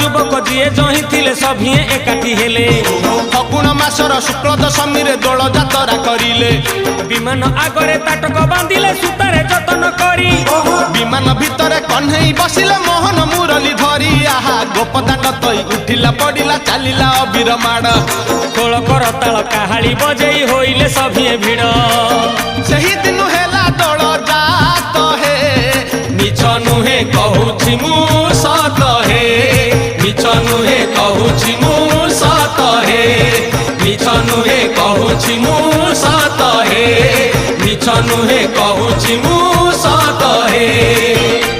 युवक जीए जही थिले सभिए एकाठी हेले। फगुण मासर शुक्ल दशमी रे दोल जातरा करिले। विमान आगरे ताटक बांधिले सुतारे जतन करी। विमान भितरे कन्हई बसिले मोहन मुरली धरी। आहा गोपदांड तई उठिला पड़िला चलिला अबीर माड़। खोल कर ताल काहाली बजेई होइले सभिए भिड़। सही दिन हेला दोल जात हे मिछ नुहे कहूछि मु सत हे। मिछ नुहे कहूछि मु सत हे। मिछ नुहे कहूछि मु सत हे। मिछ नुहे कहूछि मु सत हे।